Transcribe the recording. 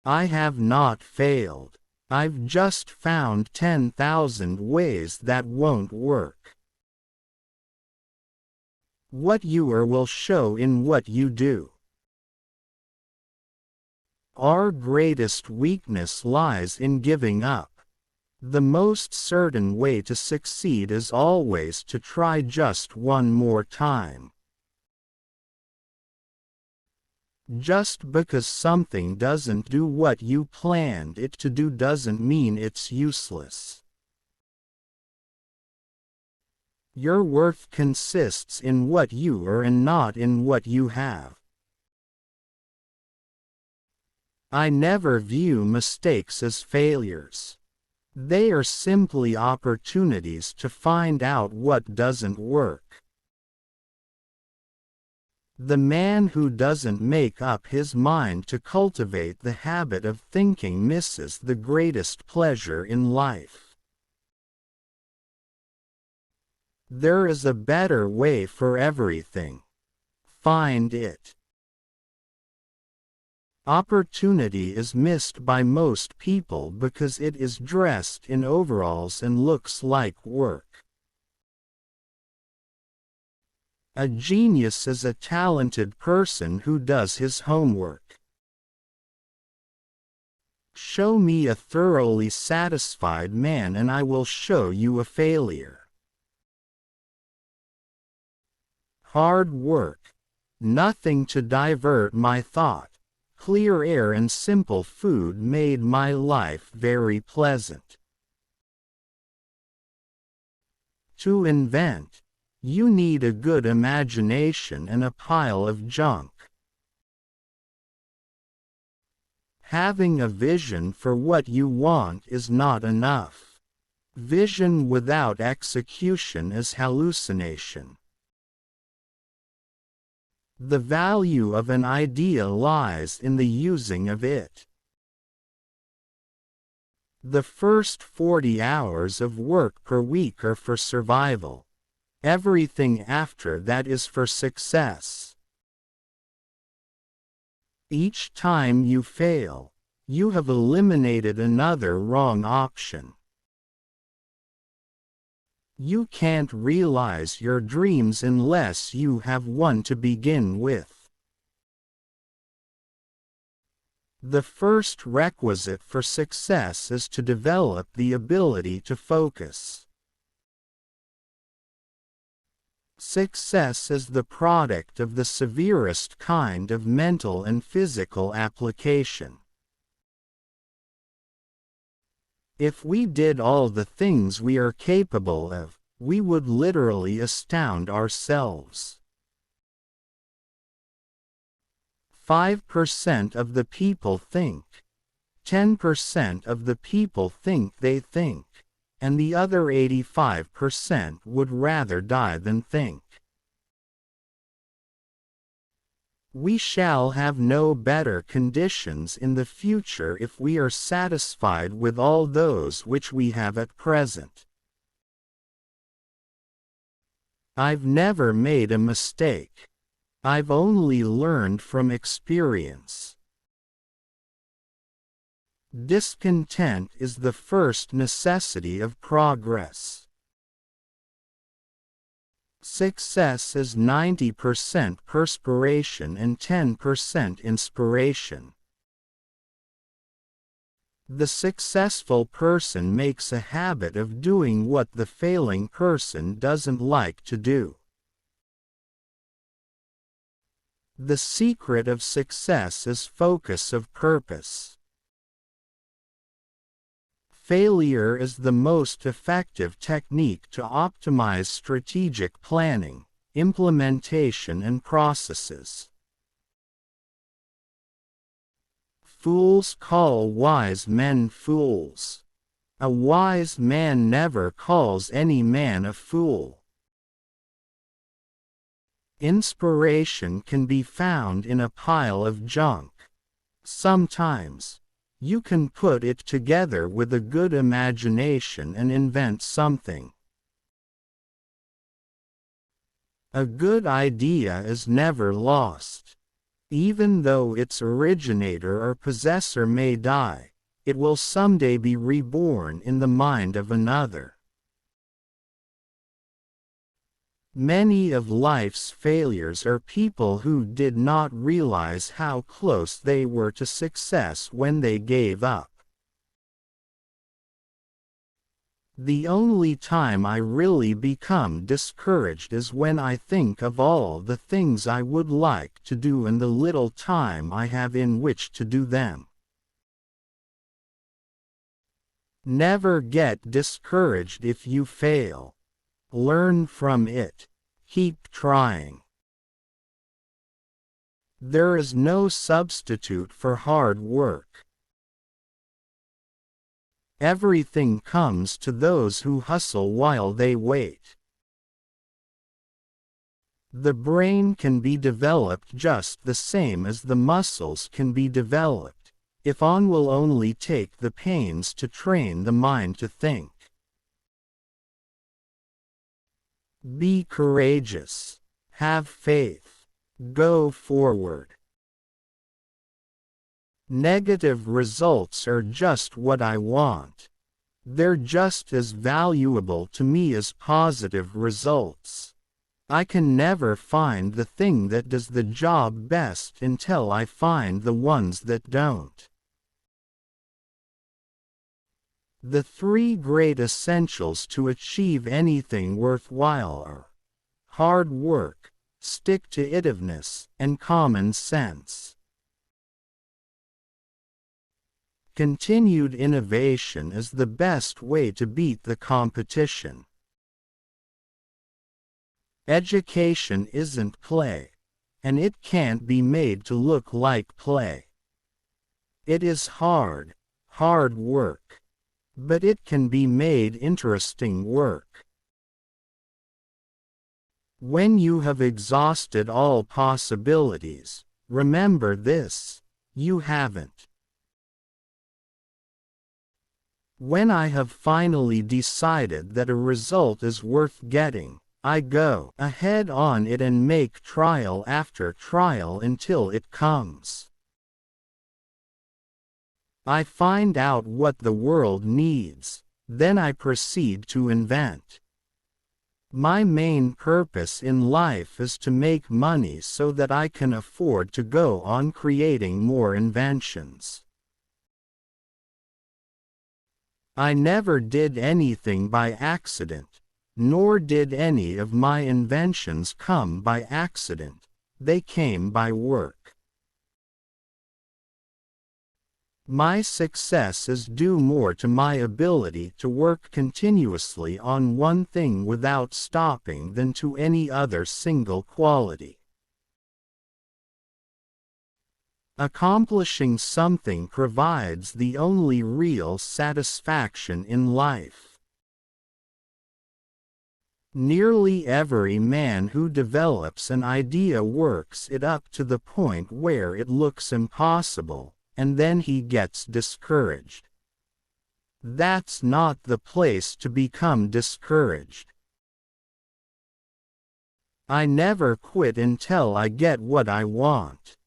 I have not failed. I've just found 10,000 ways that won't work. What you are will show in what you do. Our greatest weakness lies in giving up. The most certain way to succeed is always to try just one more time. Just because something doesn't do what you planned it to do doesn't mean it's useless. Your worth consists in what you are and not in what you have. I never view mistakes as failures. They are simply opportunities to find out what doesn't work. The man who doesn't make up his mind to cultivate the habit of thinking misses the greatest pleasure in life. There is a better way for everything. Find it. Opportunity is missed by most people because it is dressed in overalls and looks like work. A genius is a talented person who does his homework. Show me a thoroughly satisfied man and I will show you a failure. Hard work. Nothing to divert my thought. Clear air and simple food made my life very pleasant. To invent, you need a good imagination and a pile of junk. Having a vision for what you want is not enough. Vision without execution is hallucination. The value of an idea lies in the using of it. The first 40 hours of work per week are for survival. Everything after that is for success. Each time you fail, you have eliminated another wrong option. You can't realize your dreams unless you have one to begin with. The first requisite for success is to develop the ability to focus. Success is the product of the severest kind of mental and physical application. If we did all the things we are capable of, we would literally astound ourselves. 5% of the people think. 10% of the people think they think, and the other 85% would rather die than think. We shall have no better conditions in the future if we are satisfied with all those which we have at present. I've never made a mistake. I've only learned from experience. Discontent is the first necessity of progress. Success is 90% perspiration and 10% inspiration. The successful person makes a habit of doing what the failing person doesn't like to do. The secret of success is focus of purpose. Failure is the most effective technique to optimize strategic planning, implementation and processes. Fools call wise men fools. A wise man never calls any man a fool. Inspiration can be found in a pile of junk. Sometimes, you can put it together with a good imagination and invent something. A good idea is never lost. Even though its originator or possessor may die, it will someday be reborn in the mind of another. Many of life's failures are people who did not realize how close they were to success when they gave up. The only time I really become discouraged is when I think of all the things I would like to do and the little time I have in which to do them. Never get discouraged if you fail. Learn from it. Keep trying. There is no substitute for hard work. Everything comes to those who hustle while they wait. The brain can be developed just the same as the muscles can be developed, if one will only take the pains to train the mind to think. Be courageous. Have faith. Go forward. Negative results are just what I want. They're just as valuable to me as positive results. I can never find the thing that does the job best until I find the ones that don't. The three great essentials to achieve anything worthwhile are hard work, stick-to-itiveness, and common sense. Continued innovation is the best way to beat the competition. Education isn't play, and it can't be made to look like play. It is hard work. But it can be made interesting work. When you have exhausted all possibilities, remember this: you haven't. When I have finally decided that a result is worth getting, I go ahead on it and make trial after trial until it comes. I find out what the world needs, then I proceed to invent. My main purpose in life is to make money so that I can afford to go on creating more inventions. I never did anything by accident, nor did any of my inventions come by accident. They came by work. My success is due more to my ability to work continuously on one thing without stopping than to any other single quality. Accomplishing something provides the only real satisfaction in life. Nearly every man who develops an idea works it up to the point where it looks impossible, and then he gets discouraged. That's not the place to become discouraged. I never quit until I get what I want.